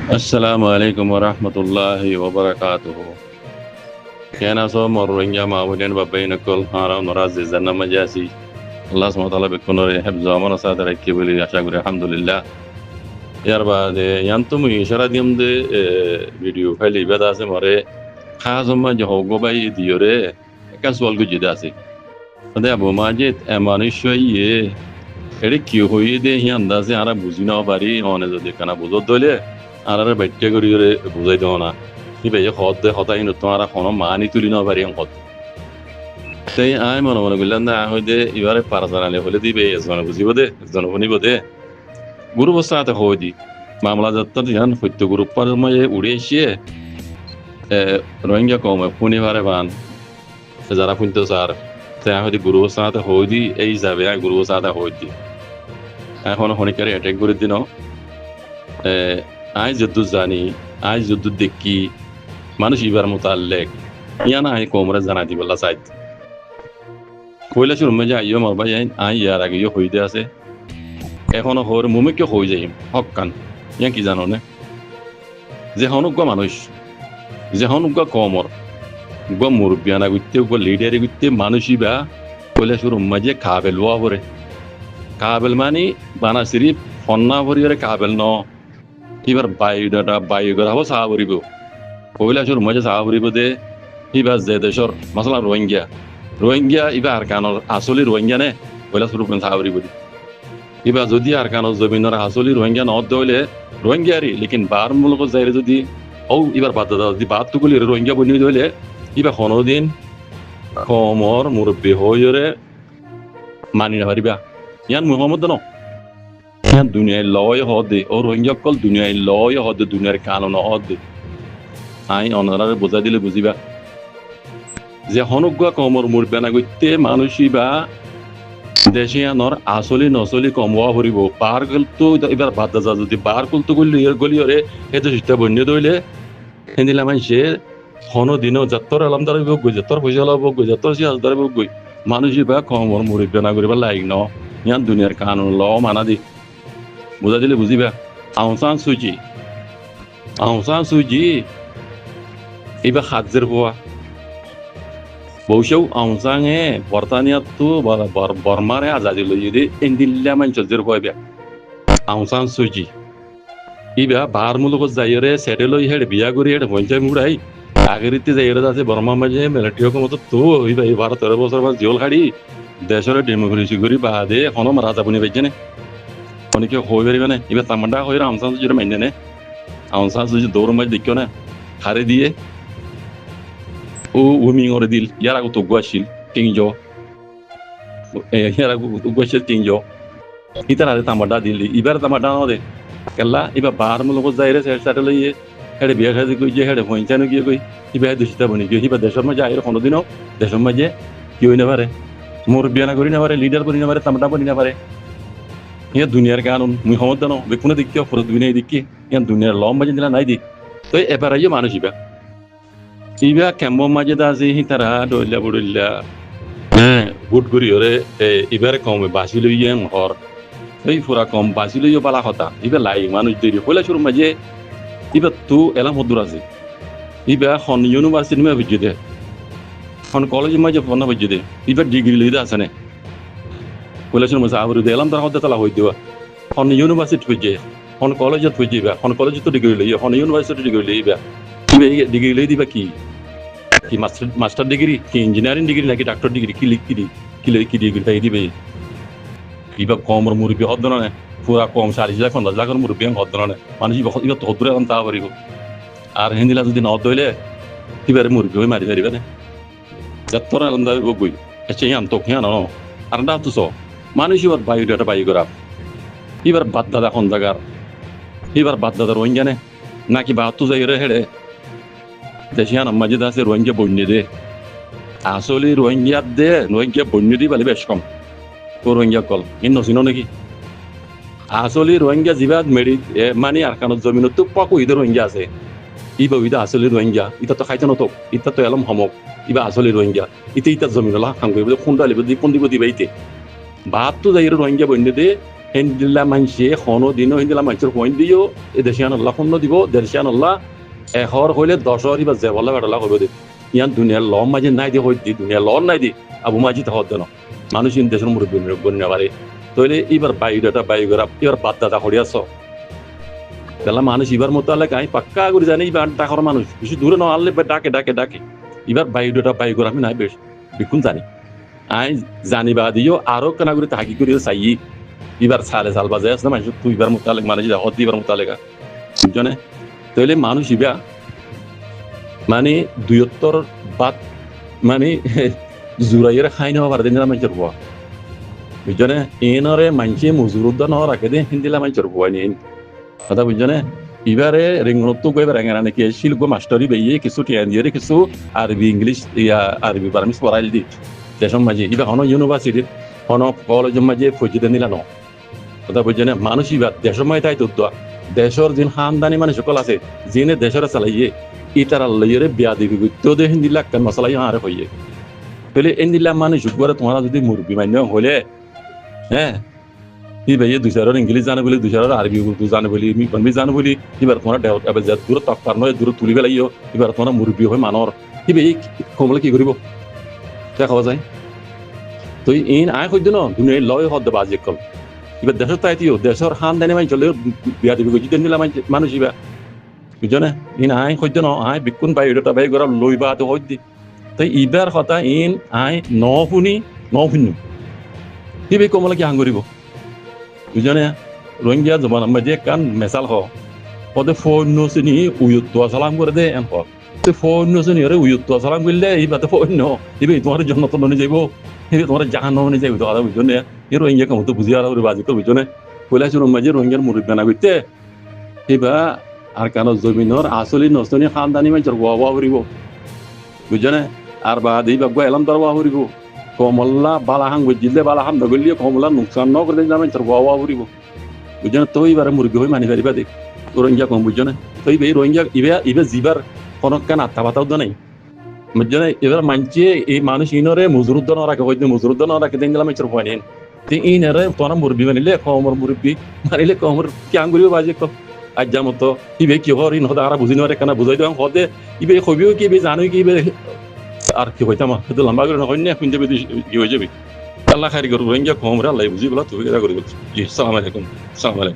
Assalamu alaikum wa rahmatullahi wa barakatuhu. Kena so Rohingya Mahmudin Babainakul Haram Razi Zanna Majasi. Allah subhanahu wa ta'ala bikunore hebzo amana sadara kibuli ashaguri alhamdulillah. Yarba de yantum isharadim de video file ibada se more khazuma jo gobai diore casual gujidasi. Ade Abu Majid emani shoye ere ki hoyide hianda se ara buzina bari one jodi kana buzo dole আরারে বাইট্যা করি করে বুঝাই দেও না কি ভাই হদ দে হতাই ন তোমার কোনো মানি তুলি না পারি হদ তাই আই মনে মনে করলাম না হইতে এবারে পারা জানালে হলে দিবে একজন বুঝিব দে একজন শুনিব দে গুরু বস্তাতে হই দি মামলা যাত্রা ধ্যান সত্য গুরু পারমায়ে উড়ে এসে রোহিঙ্গা কম পুনি পারে বান যারা শুনতে স্যার তাই হইতে গুরু বস্তাতে হই দি এই যাবে গুরু বস্তাতে হই দি এখন হনিকারে অ্যাটাক করে দিন আই যদ্দু জানি আই যদ্দু দেখি মানুষ ইবার মোতাল্লেক ইয়ানা আই কোমরে জানা দিব লাসাইত কইলা শুরু মে যাই ইয়ো মরবা যাই আই ইয়ার আগে ইয়ো হইতে আছে এখনো হর মুমিকে হই যাই হক্কান ইয়া কি জানো নে যে হনুক মানুষ যে হনুক কমর গো মুরবিয়ানা গুইতে গো লিডারে গুইতে মানুষই বা কইলা শুরু মে যে কাবেল ওয়া পরে কাবেল মানে বানা সিরিফ ফন্না ভরিরে কাবেল ন এবার বায়ুডাটা হব সাহাবরিব কইলা শুরু মজা সাহাবরিব দে এবার যে দেশর মাসালা রোহিঙ্গা এবার আরকানোর আসলি রোহিঙ্গা নে কইলা শুরু করেন সাহাবরিব দি এবার যদি আরকানোর জমিনের আসলি রোহিঙ্গা ন দইলে রোহিঙ্গারি লেকিন বার মূলক যাইরে যদি ও এবার বাদ দাদা যদি বাদ তো গলি রোহিঙ্গা বনি দইলে এবার কোনোদিন কমর মুরব্বী হইরে মানি না পারিবা ইয়ান মুহাম্মদ ন দুনিয়ায় লয় হদে ও রোহিঙ্গা কল দুনিয়ায় লয় হদে দুনিয়ার কানুন হদে আই অনারে বোঝা দিলে বুঝিবা যে হনুকা কমর মুরবেনা গইতে মানুষই বা দেশিয়ানর আসলি নসলি কমওয়া ভরিব পার গলতো এবার বাদ যা যদি বার কলতো গলি গলিয়রে এতে সিস্টা বন্য দইলে হেনিলা মাইছে হন দিনও যাত্তর আলামদার বক গই যাত্তর পয়সা লাভ বক গই যাত্তর সিয়াজদার বক গই মানুষই বা কমর মুরবেনা করিবা লাইক ন ইয়ান দুনিয়ার কানুন ল মানা দি বুঝা দিলে বুঝিবা আউসান সুজি এবার হাজের হওয়া বৌসেও আউসাঙে বর্তানিয়াত তো বর্মারে আজাদি লই যদি এন্দিল্লা মানুষ জের হইবা আউসান সুজি ইবা বার মূলক যাইরে সেটে লই হেড বিয়া করি হেড পঞ্চায়েত মুড়াই আগেরিতে যাইরে আছে বর্মা মাঝে মিলিটারি হকুমত তো হইবা এই 12-13 বছর বাদ জেল খাড়ি দেশের ডেমোক্রেসি করি বাদে কোনো মারা যাবনি পাইছে না অনেকে হয়ে পারিবে না এবার তামান্ডা হয়ে আমসান সুজির মাইনে নে আমসান সুজি দৌড় মাছ দেখিও না হারে দিয়ে ও উমিং ওরে দিল ইয়ার আগু তো গুয়াশিল তিনজ ইয়ার আগু গুয়াশিল তিনজ ইতার আরে তামান্ডা দিল এবার তামান্ডা ন দে কেলা এবার বার মূলক যাইরে সেট লইয়ে হেডে বিয়া খাই কই যে হেডে পঞ্চায়েত গিয়ে কই ইবা দূষিতা বনি গিয়ে এবার দেশের মাঝে আইরে কোনোদিনও দেশের মাঝে কি হই না পারে মোর বিয়া না করি না পারে লিডার করি না পারে তামান্ডা করি না পারে ইয়া দুনিয়ার কানুন মুই সমত জানো বেকুনে দেখি অপরাধ দুনিয়ায় দেখি ইয়া দুনিয়ার লম মাঝে দিলা নাই দি তো এবার আইও মানুষ ইবা কেম্ব মাঝে দা আছে হি তারা ডইলা বড়ইলা হ্যাঁ বুট করি ওরে এবার কম বাসি লইয়ে হর এই পুরা কম বাসি লইও বালা কথা ইবা লাই মানুষ দেরি কইলা শুরু মাঝে ইবা তো এলাম হদুর আছে ইবা খন ইউনিভার্সিটি মে বুঝে দে খন কলেজ মাঝে ফোন বুঝে দে ইবা ডিগ্রি লইদা আছে না কলেজের মধ্যে আবার এলাম তার মধ্যে তালা হয়ে দেওয়া হন ইউনিভার্সিটি খুঁজে হন কলেজত খুঁজিবা হন কলেজে তো ডিগ্রি লইয়া হন ইউনিভার্সিটি ডিগ্রি লইবা ডিগ্রি লই দিবা কি মাস্টার ডিগ্রি কি ইঞ্জিনিয়ারিং ডিগ্রি নাকি ডাক্তার ডিগ্রি কি লিখি দি কি ডিগ্রি তাই দিবে কিবা কমর মুরব্বী হদ না পুরা কম 40 লাখ 50 লাখের মুরব্বী হদ না মানুষ ইবা তো হদুরে কাম তা পারিব আর হিন্দিলা যদি ন দইলে কিবারে মুরব্বী হয়ে মারি পারিবে না যাত্তর আলামদা বই এসে ইয়ান তো হিয়ান ন আর না তো মানুষ এবার বায়ুডাটা বায়ু করা এবার বাদ দাদা কোন জায়গার এবার বাদ দাদা রোহিঙ্গা নে নাকি বাহাত্তু যাইরে হেড়ে দেশিয়ান মাঝে আছে রোহিঙ্গা বন্যে দে আসলে রোহিঙ্গা দে রোহিঙ্গা বন্যে দি বলে বেশ কম ও রোহিঙ্গা কল ইন নচিন নাকি আসলে রোহিঙ্গা জিবা মেডি মানে আর কানত জমিনত তো পাকো ইদে রোহিঙ্গা আছে ইবা ইদা আসলে রোহিঙ্গা ইটা তো খাইতে নতো ইটা তো এলম হমক ইবা আসলে রোহিঙ্গা ইতে ইটা জমিনলা খাঙ্গই খুন্ডা লিব দি পন্দিব দিবাইতে বাহাত্তু যাইরে রোহিঙ্গা বন্যে দে হিন্দিলা মানুষে কোনো দিনও হিন্দিলা মানুষের কইন দিও এ দেশিয়ান আল্লাহ শূন্য দিব দেশিয়ান আল্লাহ এহর হইলে 10 বা জেবলা বেড়লা হইব দি ইয়ান দুনিয়ার ল মাঝে নাই দি হই দি দুনিয়ার ল নাই দি আবু মাঝি তা হদ না মানুষ ইন দেশের মুরব্বী বন্যা পারে তাইলে এবার বায়ুডাটা বায়ুগরা এবার বাদ দাদা করিয়াছ তাহলে মানুষ এবার মতো আলে কাই পাক্কা করে জানি এবার ডাকর মানুষ বেশি দূরে না আনলে ডাকে ডাকে ডাকে এবার বায়ুডাটা বায়ুগরা আমি নাই বেশ বিকুন জানি আই জানিবা দিও আরো কেনা করে তাহাকি করে চাই এবার সালে সাল বাজে আসলে মানুষ তুই এবার মোতালেক মানে হদ এবার মোতালেকা বুঝছনে তাইলে মানুষ ইবা মানে দুইত্তর বাদ মানে জুরাইয়ের খাই নেওয়া পারে দিন মানুষের হওয়া বুঝছনে এনরে মানুষে মজুরুদ্দ ন রাখে দে হিন্দিলা মানুষের হওয়া নিয়ে কথা বুঝছনে এবারে রেঙ্গনত গো এবার রেঙ্গানা নাকি শিল্প মাস্টারি বেয়ে কিছু টিয়ান দিয়ে কিছু আরবি ইংলিশ ইয়া আরবি বারামিস পড়াইল দি দেশের মাঝে এবার হন ইউনিভার্সিটির হন কলেজের মাঝে ফজিতে নিলা ন কথা বুঝছনে মানুষ এবার দেশের মাঝে তাই তথ্য দেশের যিন খানদানি মানুষ সকল আছে যিনি দেশের চালাইয়ে ইতারা লইরে বিয়া দিবি তো দে হিন্দিলা কেন মশলাই হারে হইয়ে তাহলে হিন্দিলা মানুষ করে তোমারা যদি মুরব্বী মান্য হলে হ্যাঁ ই ভাইয়ে দুসারের ইংলিশ জানে বলি দুসারের আরবি উর্দু জানে বলি আমি জানে বলি এবার তোমার এবার দূরে তকপার নয় দূরে তুলি পেলাইও এবার তোমার মুরব্বী হয় মানর ই ভাই কমলে কি করিব দেখা যায় তো ইন আয় কই দিন দুনিয়ায় লয় হদ বাজি কল এবার দেশের তাইতিও দেশের খান দানি মাই চলে বিয়া দিবি গজি দেন নিলা মানুষ ইবা বুঝছো না ইন আয় কই দিন আয় বিকুন বাই এটা বাই গরা লইবা তো হই দি তাই ইবার কথা ইন আয় ন শুনি ই ভাই কমলে কি হাং করিব বুঝছো না রোহিঙ্গা জমানার মাঝে কান মেসাল হ পদে ফোন চিনি উয়ুত্ত সালাম করে দে এন হক তো ফোন চিনি আরে উয়ুত্ত সালাম করলে এই বাতে ফোন এবে তোমার জন্য তো ননে যাইব এবে তোমার জাহান ননে যাইব তো কথা বুঝছো না এই রোহিঙ্গা কাম তো বুঝি আর বাজি কর বুঝছো না কইলা শুনুন মাঝে রোহিঙ্গার মুরব্বী না কইতে এবা আর কানো জমিনর আসলি নস্তনি খানদানি মাইচর গোয়া হরিব বুঝছো না আর বাদ এই বাগবা এলাম তার ওয়া হরিব কমলা বালাহাং বুঝিলে বালাহাম নগলিয়ে কমলা নুকসান ন করে দিলাম তার গোয়া হরিব বুঝছো না তো এবারে মুরব্বী হই মানি পারিবা দেখ রোহিঙ্গা কম বুঝছো না তো এই রোহিঙ্গা ইবে জিবার কোনো কান আত্মা বাতাও তো নাই বুঝছো না এবার মানছে এই মানুষ ইনরে মজুরুদ্দ ন রাখে হইতে মজুরুদ্দ ন রাখে দিন দিলাম ইচর হয়নি তে ইনরে তোরা মুরব্বী মানিলে কমর মুরব্বী মানিলে কমর কি আঙ্গুরিও বাজে কম আজ যা মতো ইবে কি হর ইন হদা আরা বুঝি নরে কেন বুঝাই দাম হদে ইবে কবিও কি ইবে জানো কি ইবে আর কি হইতাম তো লম্বা করে নয় না কোন যাবে কি হয়ে যাবে আল্লাহ খাইর করব রোহিঙ্গা কমরা আল্লাহ বুঝি বলা তুই এটা করব জি আসসালামু আলাইকুম আসসালামু আলাইকুম